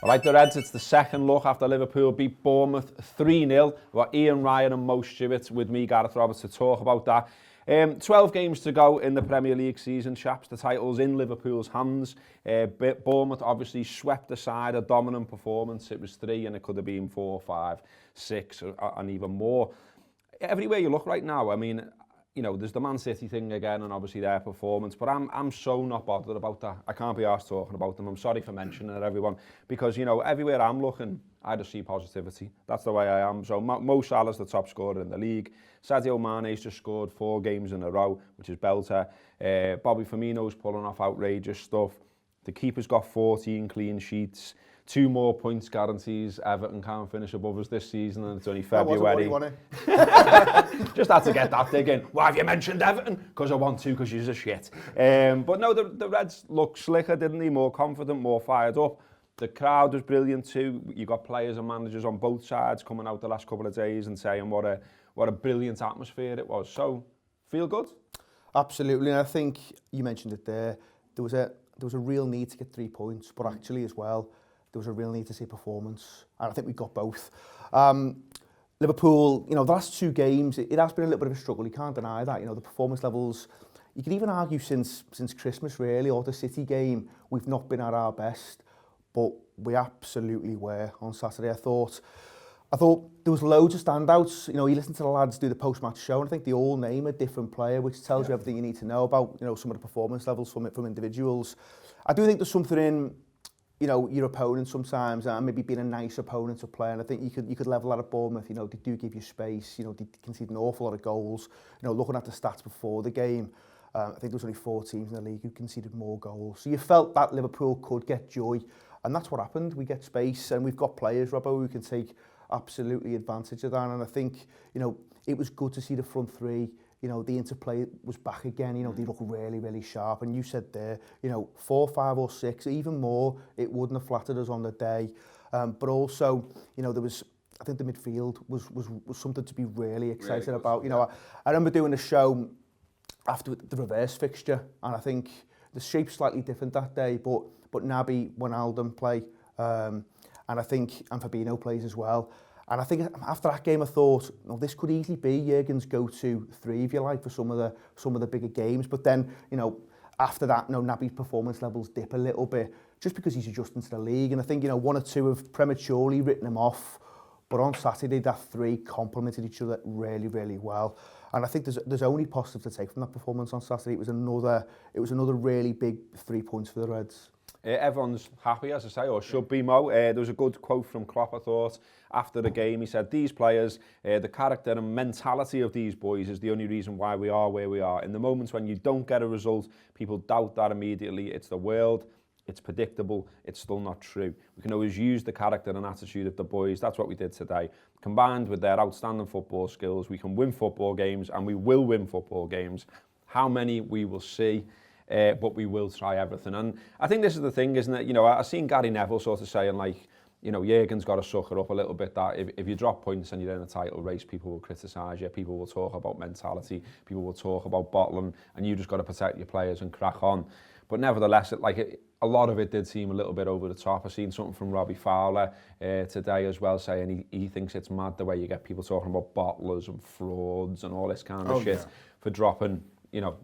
Like the Reds, it's the second look after Liverpool beat Bournemouth 3-0. We've got Ian Ryan and Mo Stewart with me, Gareth Roberts, to talk about that. 12 games to go in the Premier League season, chaps. The title's in Liverpool's hands. Bournemouth obviously swept aside a dominant performance. It was 3 and it could have been 4, 5, 6 and even more. Everywhere you look right now, I mean, you know, there's the Man City thing again and obviously their performance, but I'm so not bothered about that. I can't be arsed talking about them. I'm sorry for mentioning it, everyone, because, you know, everywhere I'm looking, I just see positivity. That's the way I am. So Mo Salah's the top scorer in the league. Sadio Mane's just scored 4 games in a row, which is belter. Bobby Firmino's pulling off outrageous stuff. The keeper's got 14 clean sheets. 2 more points guarantees. Everton can't finish above us this season, and it's only February. Just had to get that dig in. Why have you mentioned Everton? Because I want to, because you're a shit. But no, the Reds look slicker, didn't they? More confident, more fired up. The crowd was brilliant too. You got players and managers on both sides coming out the last couple of days and saying what a brilliant atmosphere it was. So, feel good? Absolutely, and I think you mentioned it there. There was a real need to get 3 points, but actually as well, there was a real need to see performance, and I think we got both. Liverpool, you know, the last 2 games, it has been a little bit of a struggle. You can't deny that. You know, the performance levels, you could even argue since Christmas, really, or the City game, we've not been at our best, but we absolutely were on Saturday. I thought there was loads of standouts. You know, you listen to the lads do the post-match show, and I think they all name a different player, which tells you everything you need to know about, you know, some of the performance levels from individuals. I do think there's something in, you know, your opponent sometimes, and maybe being a nice opponent to play, and I think you could level that at Bournemouth. You know, they do give you space, you know, they concede an awful lot of goals. You know, looking at the stats before the game, I think there was only 4 teams in the league who conceded more goals. So you felt that Liverpool could get joy, and that's what happened. We get space, and we've got players, Robbo, who can take absolutely advantage of that, and I think, you know, it was good to see the front 3. You know, the interplay was back again. You know, they look really, really sharp. And you said there, you know, 4, 5 or 6, even more, it wouldn't have flattered us on the day. But also, you know, I think the midfield was something to be really excited about. You know, I remember doing a show after the reverse fixture, and I think the shape's slightly different that day, but Naby, Wijnaldum play, and I think Fabinho plays as well. And I think after that game, I thought, well, this could easily be Jurgen's go-to 3, if you like, for some of the bigger games. But then, you know, after that, you know, Naby's performance levels dip a little bit, just because he's adjusting to the league. And I think, you know, 1 or 2 have prematurely written him off. But on Saturday, that 3 complemented each other really, really well. And I think there's only positive to take from that performance on Saturday. It was another really big 3 points for the Reds. Everyone's happy, as I say, or should be, Mo. There was a good quote from Klopp, I thought, after the game. He said, these players, the character and mentality of these boys is the only reason why we are where we are. In the moments when you don't get a result, people doubt that immediately. It's the world, it's predictable, it's still not true. We can always use the character and attitude of the boys. That's what we did today. Combined with their outstanding football skills, we can win football games, and we will win football games. How many we will see. But we will try everything. And I think this is the thing, isn't it? You know, I've seen Gary Neville sort of saying, like, you know, Jurgen's got to sucker up a little bit that if you drop points and you're in a title race, people will criticise you, people will talk about mentality, people will talk about bottling, and you just got to protect your players and crack on. But nevertheless, a lot of it did seem a little bit over the top. I've seen something from Robbie Fowler today as well, saying he thinks it's mad the way you get people talking about bottlers and frauds and all this kind of shit for dropping, you know,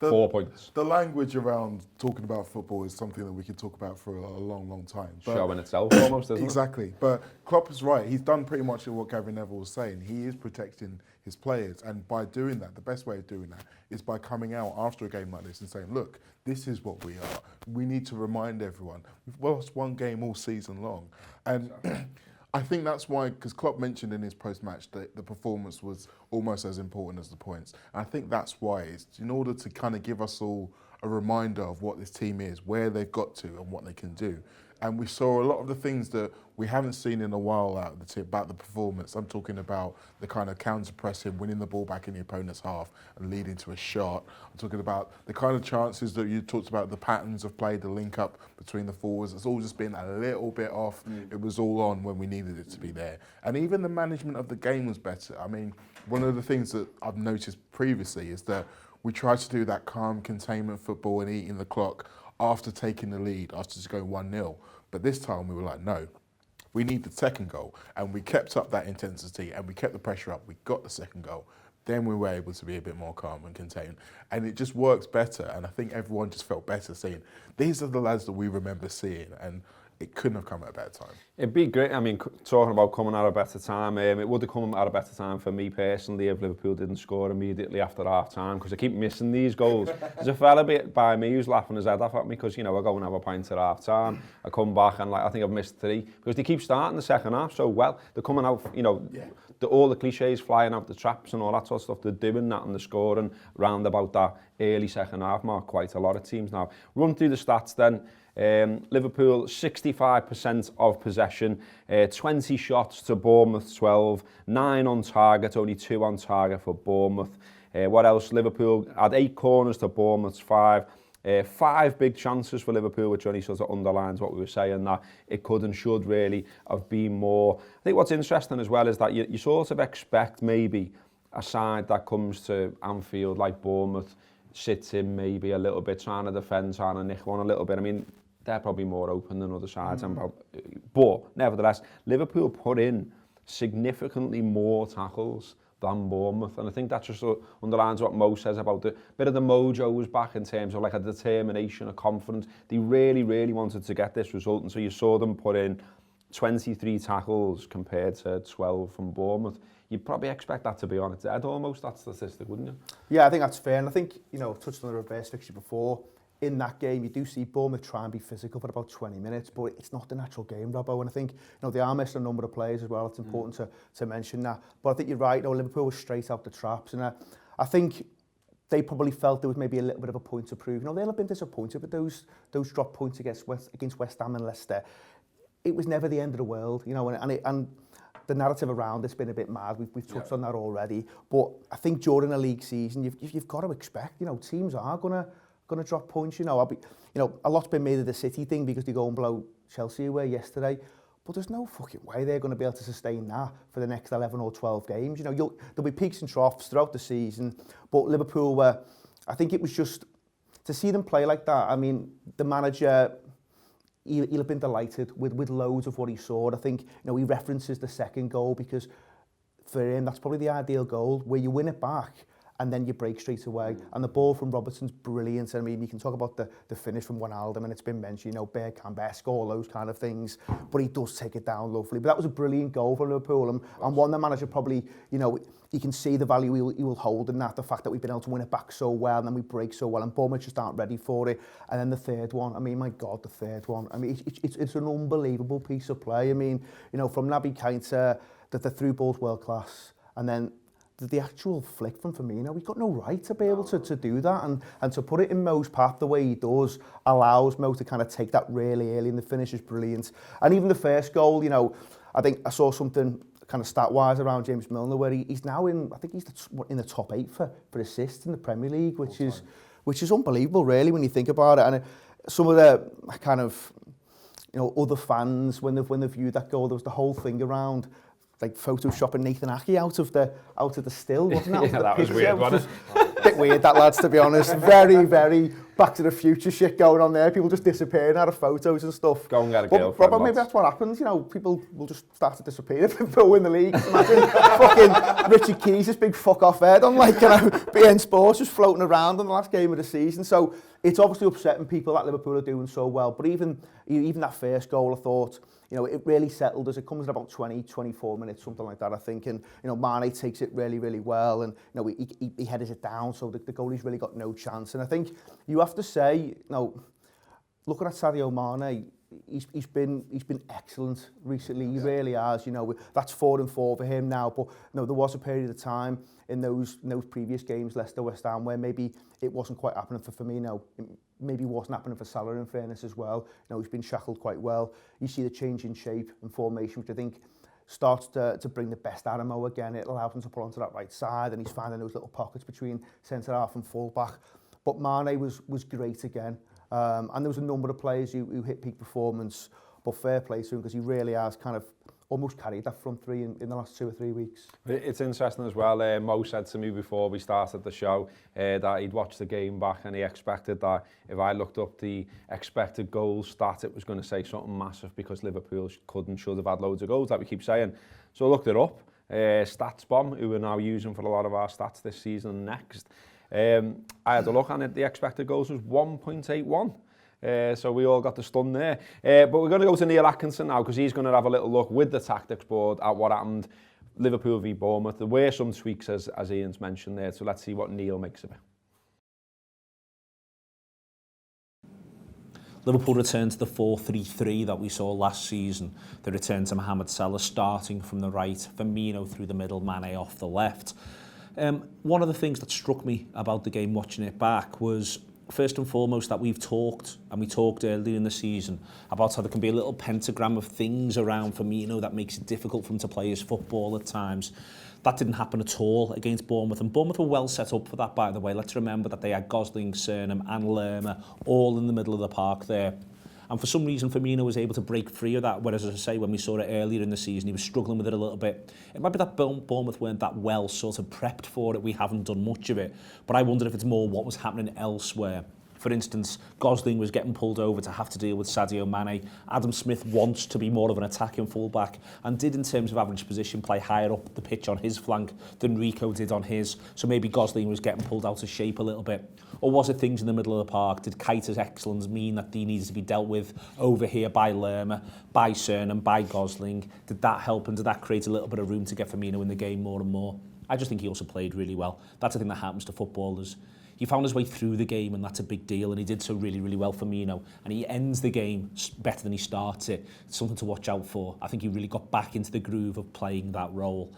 4 points. The language around talking about football is something that we could talk about for a long, long time. But show in itself almost, isn't it? Exactly. But Klopp is right. He's done pretty much what Gary Neville was saying. He is protecting his players. And by doing that, the best way of doing that is by coming out after a game like this and saying, look, this is what we are. We need to remind everyone. We've lost 1 game all season long. And I think that's why, because Klopp mentioned in his post-match that the performance was almost as important as the points. And I think that's why, it's in order to kind of give us all a reminder of what this team is, where they've got to and what they can do. And we saw a lot of the things that we haven't seen in a while out of the team, about the performance. I'm talking about the kind of counter-pressing, winning the ball back in the opponent's half and leading to a shot. I'm talking about the kind of chances that you talked about, the patterns of play, the link-up between the forwards. It's all just been a little bit off. It was all on when we needed it to be there. And even the management of the game was better. I mean, one of the things that I've noticed previously is that we tried to do that calm containment football and eating the clock after taking the lead, after just going 1-0. But this time we were like, no, we need the second goal. And we kept up that intensity and we kept the pressure up. We got the second goal. Then we were able to be a bit more calm and contained. And it just works better. And I think everyone just felt better saying, these are the lads that we remember seeing. And it couldn't have come at a better time. It'd be great. I mean, talking about coming at a better time, it would have come at a better time for me personally if Liverpool didn't score immediately after half-time, because I keep missing these goals. There's a fella by me who's laughing his head off at me because, you know, I go and have a pint at half-time, I come back and like I think I've missed 3, because they keep starting the second half so well. They're coming out, you know, all the cliches flying out the traps and all that sort of stuff. They're doing that and they're scoring round about that early second half mark, quite a lot of teams now. Run through the stats then. Liverpool 65% of possession, 20 shots to Bournemouth 12, 9 on target, only 2 on target for Bournemouth. What else? Liverpool had 8 corners to Bournemouth's 5. 5 big chances for Liverpool, which only sort of underlines what we were saying, that it could and should really have been more. I think what's interesting as well is that you sort of expect maybe a side that comes to Anfield like Bournemouth sits in maybe a little bit, trying to defend, trying to nick one a little bit. I mean, they're probably more open than other sides. But nevertheless, Liverpool put in significantly more tackles than Bournemouth. And I think that just underlines what Mo says about the bit of the mojo was back in terms of like a determination, a confidence. They really, really wanted to get this result. And so you saw them put in 23 tackles compared to 12 from Bournemouth. You'd probably expect that to be on its head almost, that statistic, wouldn't you? Yeah, I think that's fair. And I think, you know, touched on the reverse fixture before. In that game, you do see Bournemouth try and be physical for about 20 minutes, but it's not the natural game, Robbo. And I think, you know, they are missing a number of players as well. It's important to mention that. But I think you're right. You know, Liverpool was straight out the traps. And I think they probably felt there was maybe a little bit of a point to prove. You know, they'll have been disappointed with those drop points against West Ham and Leicester. It was never the end of the world, you know, and the narrative around it's been a bit mad. We've touched on that already. But I think during a league season, you've got to expect, you know, teams are going to drop points. You know, a lot's been made of the City thing because they go and blow Chelsea away yesterday. But there's no fucking way they're going to be able to sustain that for the next 11 or 12 games. You know, there'll be peaks and troughs throughout the season. But Liverpool were, I think it was just, to see them play like that, I mean, the manager, he'll have been delighted with loads of what he saw. I think, you know, he references the second goal because for him, that's probably the ideal goal, where you win it back and then you break straight away. And the ball from Robertson's brilliant. I mean, you can talk about the finish from Wijnaldum, and it's been mentioned, you know, Bergkamp-esque, all those kind of things. But he does take it down lovely. But that was a brilliant goal for Liverpool. And one the manager probably, you know, you can see the value he will hold in that, the fact that we've been able to win it back so well, and then we break so well, and Bournemouth just aren't ready for it. And then the third one, I mean, my God, the third one. I mean, it's an unbelievable piece of play. I mean, you know, from Naby Keita, the through ball's world class, and then the actual flick from Firmino, he's got no right to be able to do that, and to put it in Mo's path the way he does allows Mo to kind of take that really early, and the finish is brilliant. And even the first goal, you know, I think I saw something kind of stat-wise around James Milner where he's now in, I think he's in the top 8 for assists in the Premier League, which is unbelievable really when you think about it. And some of the kind of, you know, other fans when they viewed that goal, there was the whole thing around like photoshopping Nathan Ake out of the still, wasn't it? Yeah, that was weird, wasn't it? A bit weird, that, lads, to be honest. Very, very Back to the Future shit going on there. People just disappearing out of photos and stuff. Go and get a girlfriend. But maybe that's what happens, you know, people will just start to disappear if Liverpool win the league. Imagine fucking Richard Keys, this big fuck off head on, like, you know, BN Sports just floating around in the last game of the season. So it's obviously upsetting people that Liverpool are doing so well. But even that first goal, I thought, you know, it really settled as it comes in about 20, 24 minutes, something like that, I think. And, you know, Mane takes it really, really well. And, you know, he headers it down, so the goalie's really got no chance. And I think you have to say, you know, looking at Sadio Mane, he's been excellent recently. He really has. You know, that's 4-4 for him now. But you know, there was a period of time in those previous games, Leicester, West Ham, where maybe it wasn't quite happening for Firmino. It maybe wasn't happening for Salah, in fairness, as well. You know, he's been shackled quite well. You see the change in shape and formation, which I think starts to bring the best out of Mo again. It allows him to pull onto that right side, and he's finding those little pockets between centre half and full back. But Mane was great again. And there was a number of players who hit peak performance, but fair play to him because he really has kind of almost carried that front three in the last 2 or 3 weeks. It's interesting as well. Mo said to me before we started the show that he'd watched the game back and he expected that if I looked up the expected goals stat, it was going to say something massive because Liverpool should have had loads of goals, like we keep saying. So I looked it up. StatsBomb, who we're now using for a lot of our stats this season and next. I had a look and the expected goals was 1.81. So we all got the stun there. But we're going to go to Neil Atkinson now because he's going to have a little look with the tactics board at what happened Liverpool v Bournemouth. There were some tweaks as Ian's mentioned there, so let's see what Neil makes of it. Liverpool returned to the 4-3-3 that we saw last season. They returned to Mohamed Salah starting from the right, Firmino through the middle, Mane off the left. One of the things that struck me about the game watching it back was first and foremost that we talked earlier in the season about how there can be a little pentagram of things around Firmino that makes it difficult for him to play his football at times. That didn't happen at all against Bournemouth, and Bournemouth were well set up for that, by the way. Let's remember that they had Gosling, Surnham and Lerma all in the middle of the park there. And for some reason, Firmino was able to break free of that, whereas, as I say, when we saw it earlier in the season, he was struggling with it a little bit. It might be that Bournemouth weren't that well sort of prepped for it. We haven't done much of it. But I wonder if it's more what was happening elsewhere. For instance, Gosling was getting pulled over to have to deal with Sadio Mane. Adam Smith wants to be more of an attacking fullback and did, in terms of average position, play higher up the pitch on his flank than Rico did on his. So maybe Gosling was getting pulled out of shape a little bit. Or was it things in the middle of the park? Did Keita's excellence mean that he needs to be dealt with over here by Lerma, by Surnham, by Gosling? Did that help and did that create a little bit of room to get Firmino in the game more and more? I just think he also played really well. That's the thing that happens to footballers. He found his way through the game, and that's a big deal, and he did so really, really well, Firmino. And he ends the game better than he starts it. It's something to watch out for. I think he really got back into the groove of playing that role.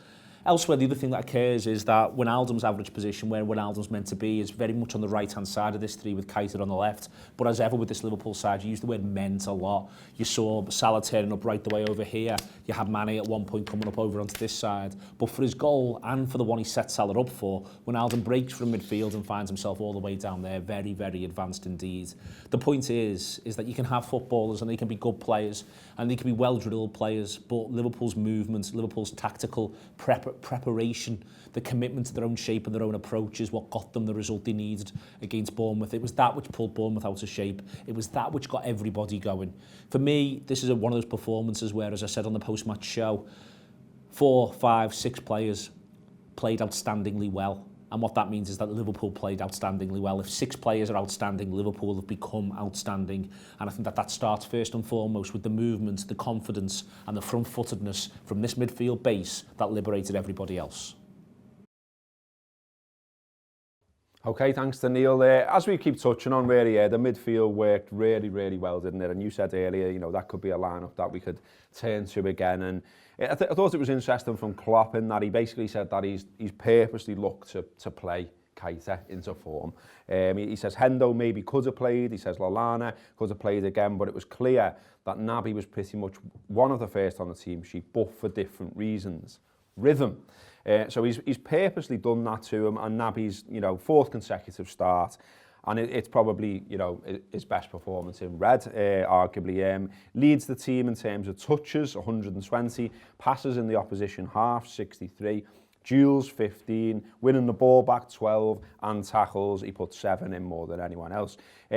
Elsewhere, the other thing that occurs is that Wijnaldum's average position, where Wijnaldum's meant to be, is very much on the right-hand side of this three with Keita on the left. But as ever with this Liverpool side, you use the word meant a lot. You saw Salah turning up right the way over here. You had Mane at one point coming up over onto this side. But for his goal and for the one he set Salah up for, Wijnaldum breaks from midfield and finds himself all the way down there. Very, very advanced indeed. The point is that you can have footballers and they can be good players and they can be well-drilled players, but Liverpool's movements, Liverpool's tactical preparation, the commitment to their own shape and their own approach is what got them the result they needed against Bournemouth. It was that which pulled Bournemouth out of shape. It was that which got everybody going. For me, this is one of those performances where, as I said on the post-match show, 4, 5, 6 players played outstandingly well. And what that means is that Liverpool played outstandingly well. If 6 players are outstanding, Liverpool have become outstanding. And I think that starts first and foremost with the movement, the confidence and the front-footedness from this midfield base that liberated everybody else. Okay, thanks to Neil there. As we keep touching on really, the midfield worked really, really well, didn't it? And you said earlier, you know, that could be a lineup that we could turn to again. And I thought it was interesting from Klopp in that he basically said that he's purposely looked to play Keita into form. He says Hendo maybe could have played. He says Lallana could have played again, but it was clear that Naby was pretty much one of the first on the team sheet, but for different reasons. Rhythm. So he's purposely done that to him, and Naby's, you know, 4th consecutive start, and it's probably, you know, his best performance in red, arguably. Leads the team in terms of touches, 120, passes in the opposition half, 63, duels, 15, winning the ball back, 12, and tackles, he put 7 in more than anyone else.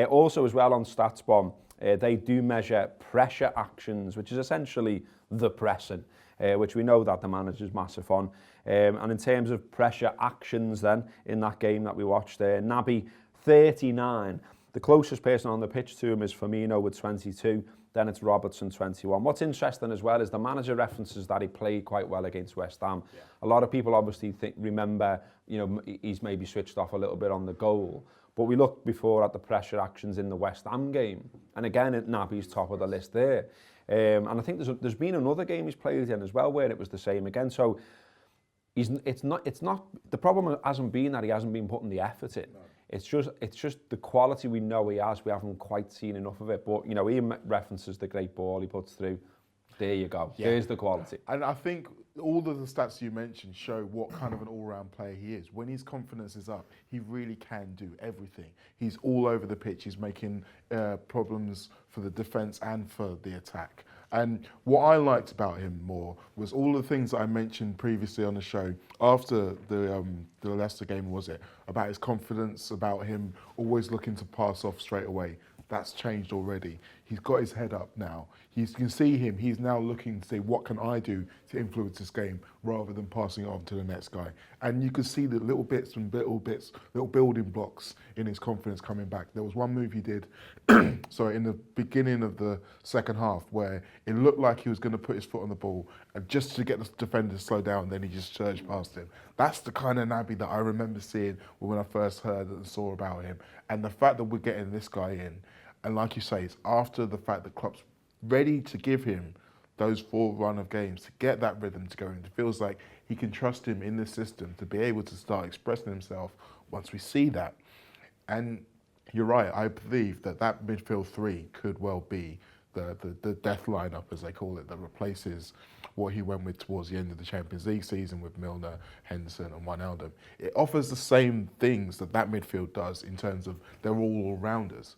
Also as well on StatsBomb, they do measure pressure actions, which is essentially the pressing, which we know that the manager's massive on. And in terms of pressure actions then, in that game that we watched there, Naby, 39. The closest person on the pitch to him is Firmino with 22. Then it's Robertson, 21. What's interesting as well is the manager references that he played quite well against West Ham. Yeah. A lot of people obviously remember, you know, he's maybe switched off a little bit on the goal. But we looked before at the pressure actions in the West Ham game. And again, Naby's top of the list there. And I think there's been another game he's played in as well where it was the same again. So it's not the problem hasn't been that he hasn't been putting the effort in. No. It's just the quality we know he has. We haven't quite seen enough of it. But you know, he references the great ball he puts through. There you go. Yeah. There's the quality. And I think all of the stats you mentioned show what kind of an all-round player he is. When his confidence is up, he really can do everything. He's all over the pitch. He's making problems for the defence and for the attack. And what I liked about him more was all the things that I mentioned previously on the show after the Leicester game, was it? About his confidence, about him always looking to pass off straight away. That's changed already. He's got his head up now. You can see him, he's now looking to say, what can I do to influence this game rather than passing it on to the next guy. And you could see the little building blocks in his confidence coming back. There was one move he did, sorry, in the beginning of the second half where it looked like he was going to put his foot on the ball and just to get the defender to slow down, then he just surged past him. That's the kind of Naby that I remember seeing when I first heard and saw about him. And the fact that we're getting this guy in, and like you say, it's after the fact that Klopp's ready to give him those 4 run of games to get that rhythm to go in. It feels like he can trust him in the system to be able to start expressing himself once we see that. And you're right, I believe that that midfield 3 could well be the death lineup, as they call it, that replaces what he went with towards the end of the Champions League season with Milner, Henderson and Wijnaldum. It offers the same things that midfield does in terms of they're all all-rounders,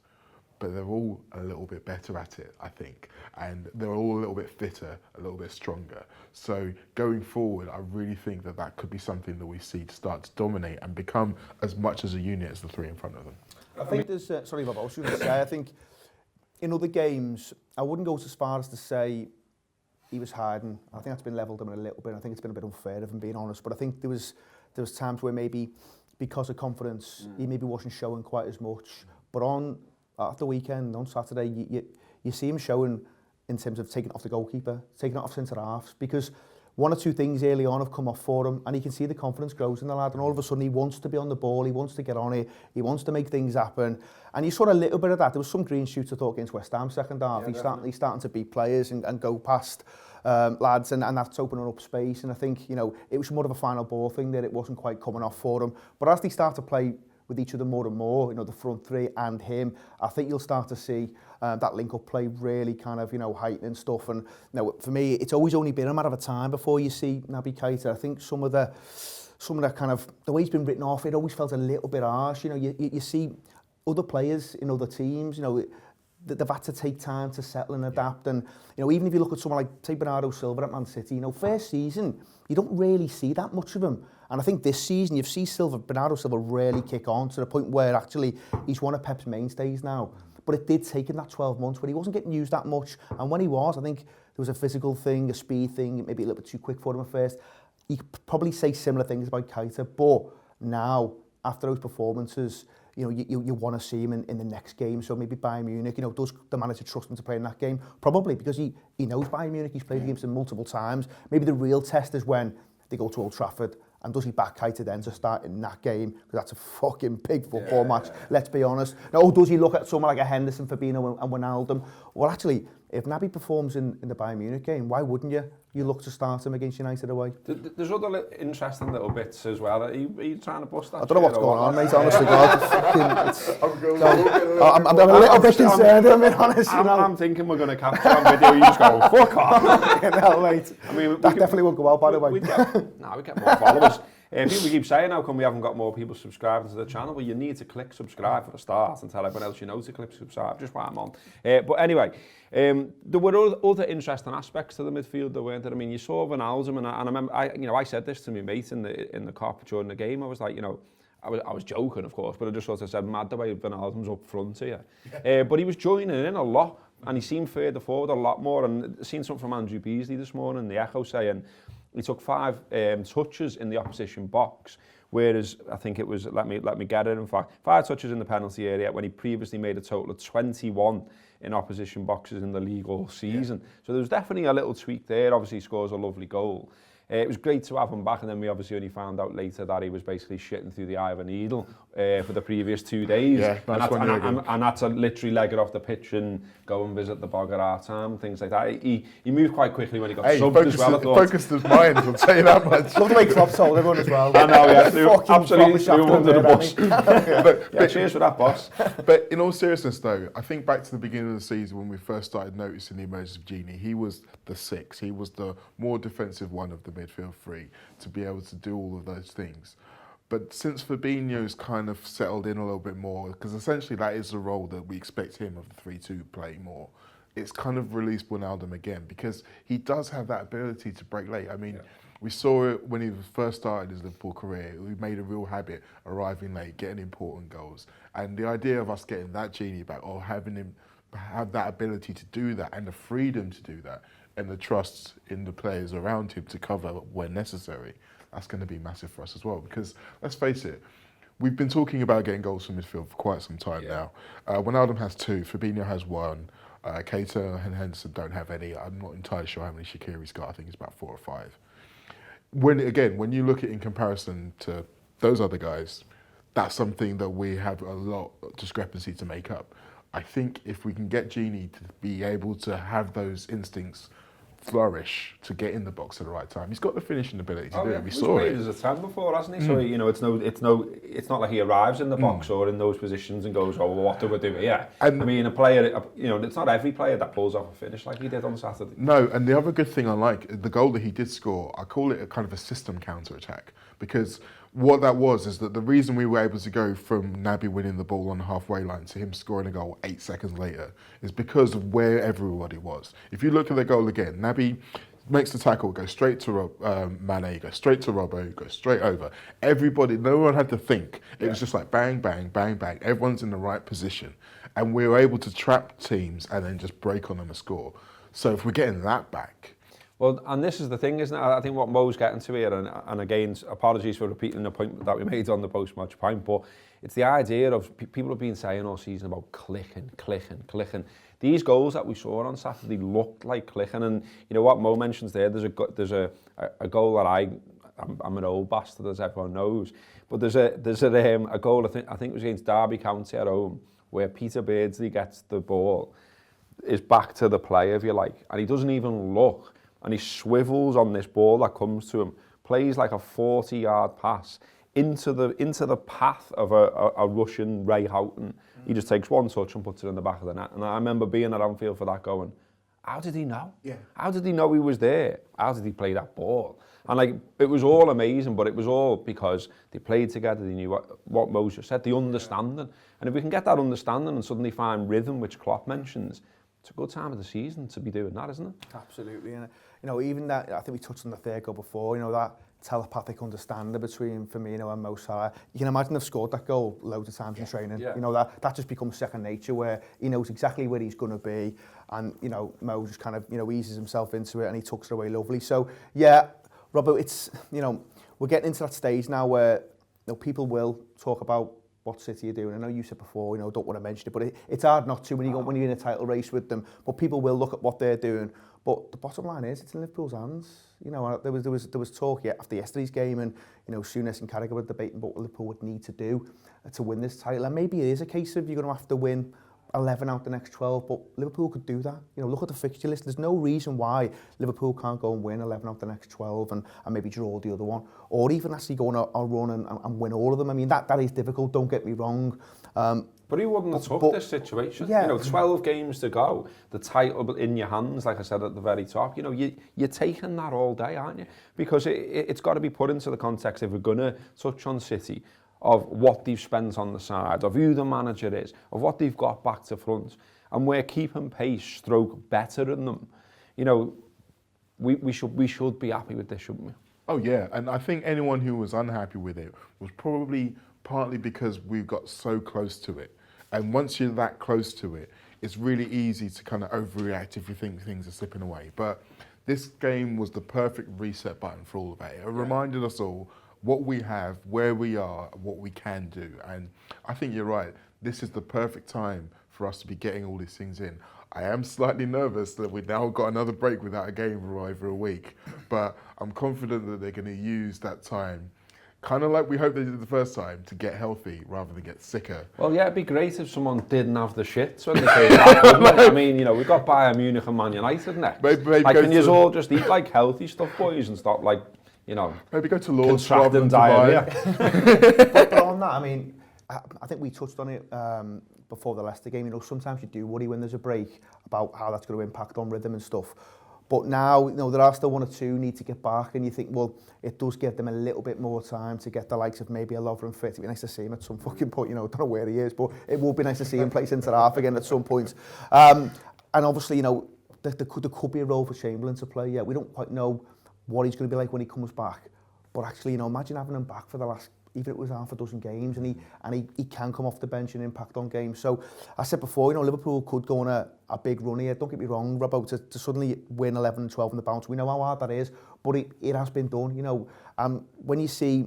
but they're all a little bit better at it, I think. And they're all a little bit fitter, a little bit stronger. So going forward, I really think that that could be something that we see to start to dominate and become as much as a unit as the 3 in front of them. I think there's, sorry Bob, I was going to say, I think in other games, I wouldn't go as far as to say he was hiding. I think that's been levelled him a little bit. I think it's been a bit unfair if I'm being honest. But I think there was times where maybe because of confidence, he maybe wasn't showing quite as much. But at the weekend, on Saturday, you see him showing in terms of taking it off the goalkeeper, taking it off centre-halves, because 1 or 2 things early on have come off for him, and you can see the confidence grows in the lad, and all of a sudden he wants to be on the ball, he wants to get on it, he wants to make things happen, and you saw a little bit of that. There was some green shoots, I thought, against West Ham second half. Yeah, he's starting to beat players and go past lads, and that's opening up space, and I think, it was more of a final ball thing that it wasn't quite coming off for him. But as they start to play with each other more and more, the front 3 and him, I think you'll start to see that link-up play really kind of, heightening stuff. And for me, it's always only been a matter of a time before you see Naby Keita. I think some of the kind of, the way he's been written off, it always felt a little bit harsh. You see other players in other teams, they've had to take time to settle and adapt. And, even if you look at someone like, say, Bernardo Silva at Man City, first season, you don't really see that much of him. And I think this season, you've seen Bernardo Silva really kick on to the point where actually he's one of Pep's mainstays now. But it did take him that 12 months where he wasn't getting used that much. And when he was, I think there was a physical thing, a speed thing, maybe a little bit too quick for him at first. You could probably say similar things about Keita, but now, after those performances, you want to see him in the next game. So maybe Bayern Munich, does the manager trust him to play in that game? Probably, because he knows Bayern Munich, he's played against them multiple times. Maybe the real test is when they go to Old Trafford, and does he back Keita then to start in that game? Because that's a fucking big football match, let's be honest. Now, does he look at someone like a Henderson, Fabinho and Wijnaldum? Well, actually, if Naby performs in the Bayern Munich game, why wouldn't you look to start him against United away? There's other interesting little bits as well. Are you trying to bust that? I don't know what's going on, mate, honestly, God. I'm a little bit concerned, I'm being honest. I'm thinking we're going to capture on video, you just go, fuck off. No, mate. I mean, that definitely won't go out, by the way. We get more followers. People keep saying, how come we haven't got more people subscribing to the channel? Well, you need to click subscribe for a start and tell everyone else you know to click subscribe, just why I'm on. But anyway, there were other interesting aspects to the midfield, though, weren't there? I mean, you saw Wijnaldum, and I remember, I said this to my mate in the cop during the game. I was like, I was joking, of course, but I just sort of said, mad the way Wijnaldum's up front here. But he was joining in a lot, and he seemed further forward a lot more. And seen something from Andrew Beasley this morning, the Echo, saying he took 5 touches in the opposition box, whereas I think it was, let me get it, in fact, 5 touches in the penalty area when he previously made a total of 21 in opposition boxes in the league all season. So there was definitely a little tweak there. Obviously he scores a lovely goal. It was great to have him back, and then we obviously only found out later that he was basically shitting through the eye of a needle for the previous 2 days. Yeah, and had to literally leg it off the pitch and go and visit the bog at our time, things like that. He moved quite quickly when he got subbed as well, I thought. Focused his mind, I'll tell you that much. Love the way Klopp told everyone as well. I know, yeah. Absolutely threw him under the bus. but cheers for that, boss. But in all seriousness, though, I think back to the beginning of the season when we first started noticing the emergence of Gini, he was the 6. He was the more defensive one of the midfield 3 to be able to do all of those things. But since Fabinho's kind of settled in a little bit more, because essentially that is the role that we expect him of the 3-2 play more, it's kind of released Wijnaldum again, because he does have that ability to break late. I mean, we saw it when he first started his Liverpool career. We made a real habit arriving late, getting important goals. And the idea of us getting that genie back, or having him have that ability to do that and the freedom to do that and the trust in the players around him to cover where necessary, that's going to be massive for us as well. Because let's face it, we've been talking about getting goals from midfield for quite some time now. Wijnaldum has 2, Fabinho has 1, Keita and Henderson don't have any. I'm not entirely sure how many Shaqiri's got. I think it's about 4 or 5. When you look at it in comparison to those other guys, that's something that we have a lot of discrepancy to make up. I think if we can get Gini to be able to have those instincts flourish to get in the box at the right time, he's got the finishing ability to do it. We saw it. He's played as a 10 before, hasn't he? So it's not like he arrives in the box or in those positions and goes, "Oh, well, what do we do here?" And I mean, a player, it's not every player that pulls off a finish like he did on Saturday. No, and the other good thing I like, the goal that he did score, I call it a kind of a system counter-attack, because what that was is that the reason we were able to go from Naby winning the ball on the halfway line to him scoring a goal 8 seconds later is because of where everybody was. If you look at the goal again, Naby makes the tackle, goes straight to Mane, goes straight to Robbo, goes straight over. Everybody, no one had to think. It was just like bang, bang, bang, bang. Everyone's in the right position. And we were able to trap teams and then just break on them and score. So if we're getting that back... Well, and this is the thing, isn't it? I think what Mo's getting to here, and again, apologies for repeating the point that we made on the post-match point, but it's the idea of people have been saying all season about clicking. These goals that we saw on Saturday looked like clicking, and you know what Mo mentions there. There's a goal that I'm an old bastard, as everyone knows, but there's a goal I think it was against Derby County at home where Peter Beardsley gets the ball, is back to the play, if you like, and he doesn't even look. And he swivels on this ball that comes to him, plays like a 40-yard pass into the path of a Russian Ray Houghton. He just takes one touch and puts it in the back of the net. And I remember being at Anfield for that going, how did he know? Yeah. How did he know he was there? How did he play that ball? And it was all amazing, but it was all because they played together, they knew what Mo just said, the understanding. And if we can get that understanding and suddenly find rhythm, which Klopp mentions, it's a good time of the season to be doing that, isn't it? Absolutely. And even that, I think we touched on the third goal before, that telepathic understanding between Firmino and Mo Salah. You can imagine they've scored that goal loads of times in training. Yeah. That just becomes second nature, where he knows exactly where he's going to be, and Mo just kind of eases himself into it and he tucks it away lovely. So yeah, Robbo, it's we're getting into that stage now where people will talk about what City are doing. I know you said before, don't want to mention it, but it's hard not to when you're in a title race with them. But people will look at what they're doing. But the bottom line is, it's in Liverpool's hands. There was talk after yesterday's game, and Souness and Carragher were debating what Liverpool would need to do to win this title. And maybe it is a case of you're going to have to win 11 out the next 12, but Liverpool could do that. Look at the fixture list. There's no reason why Liverpool can't go and win 11 out the next 12 and maybe draw the other one, or even actually go on a run and win all of them. I mean, that is difficult, don't get me wrong. But he wouldn't have took this situation. Yeah. 12 games to go, the title in your hands, like I said at the very top. You're taking that all day, aren't you? Because it's got to be put into the context, if we're going to touch on City, of what they've spent on the side, of who the manager is, of what they've got back to front, and we're keeping pace, stroke better than them. We should be happy with this, shouldn't we? Oh yeah, and I think anyone who was unhappy with it was probably partly because we got so close to it. And once you're that close to it, it's really easy to kind of overreact if you think things are slipping away. But this game was the perfect reset button for all of it. It reminded us all what we have, where we are, what we can do. And I think you're right. This is the perfect time for us to be getting all these things in. I am slightly nervous that we've now got another break without a game for over a week. But I'm confident that they're going to use that time, kind of like we hoped they did the first time, to get healthy rather than get sicker. Well, yeah, it'd be great if someone didn't have the shits when they came back, wouldn't it? I mean, we've got Bayern Munich and Man United next. Maybe can you all just eat healthy stuff, boys, and stop maybe go to Lord's rather than diarrhea. but on that, I mean, I think we touched on it before the Leicester game. Sometimes you do worry when there's a break about how that's going to impact on rhythm and stuff. But now, there are still one or two need to get back, and you think, well, it does give them a little bit more time to get the likes of maybe a Lovren fit. It'd be nice to see him at some fucking point. I don't know where he is, but it would be nice to see him play centre half again at some point. And obviously, you know, there could be a role for Chamberlain to play. Yeah, we don't quite know what he's going to be like when he comes back. But actually, you know, imagine having him back for the last, even if it was half a dozen games, and he can come off the bench and impact on games. So I said before, you know, Liverpool could go on a big run here. Don't get me wrong, Robbo, to suddenly win 11 and 12 on the bounce. We know how hard that is, but it has been done. You know, when you see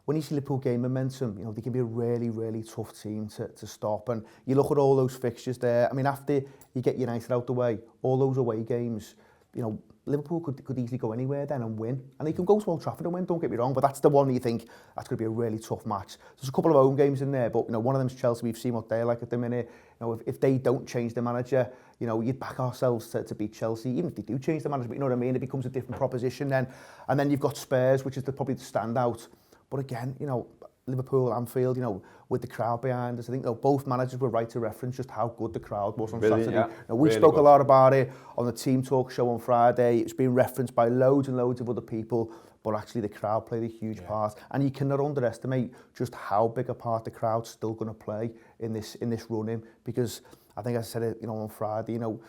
Liverpool gain momentum, you know, they can be a really, really tough team to stop. And you look at all those fixtures there. I mean, after you get United out the way, all those away games, you know, Liverpool could easily go anywhere then and win. And they can go to Old Trafford and win, don't get me wrong, but that's the one that you think, that's going to be a really tough match. There's a couple of home games in there, but, you know, one of them's Chelsea. We've seen what they're like at the minute. You know, if they don't change the manager, you know, you'd back ourselves to beat Chelsea. Even if they do change the manager, but you know what I mean? It becomes a different proposition then. And then you've got Spurs, which is probably the standout. But again, you know, Liverpool, Anfield, you know, with the crowd behind us, I think, you know, both managers were right to reference just how good the crowd was on Saturday. Yeah. You know, we spoke a lot about it on the Team Talk show on Friday. It's been referenced by loads and loads of other people, but actually the crowd played a huge part. And you cannot underestimate just how big a part the crowd's still going to play in this run-in, because I think I said it, you know, on Friday, you know,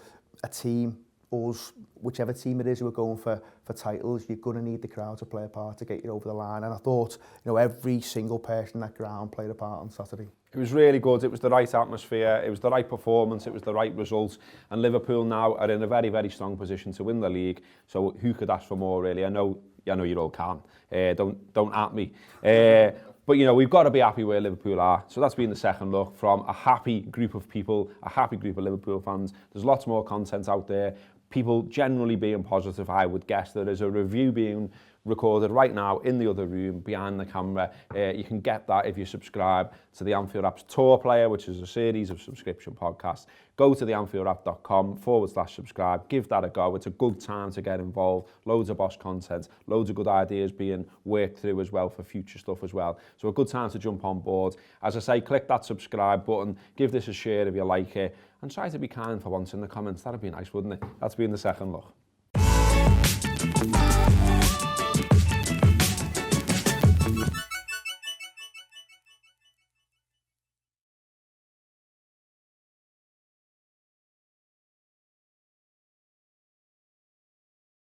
a team, us, whichever team it is who are going for titles, you're going to need the crowd to play a part to get you over the line. And I thought, you know, every single person in that ground played a part on Saturday. It was really good. It was the right atmosphere. It was the right performance. It was the right result. And Liverpool now are in a very, very strong position to win the league. So who could ask for more, really? I know you all can. Don't at me. But, you know, we've got to be happy where Liverpool are. So that's been the second look from a happy group of people, a happy group of Liverpool fans. There's lots more content out there. People generally being positive, I would guess. There is a review being recorded right now in the other room behind the camera. You can get that if you subscribe to the Anfield App's Tour Player, which is a series of subscription podcasts. Go to theanfieldapp.com/subscribe. Give that a go. It's a good time to get involved. Loads of boss content, loads of good ideas being worked through as well for future stuff as well. So a good time to jump on board. As I say, click that subscribe button. Give this a share if you like it. And try to be kind for once in the comments. That'd be nice, wouldn't it? That's been the second look.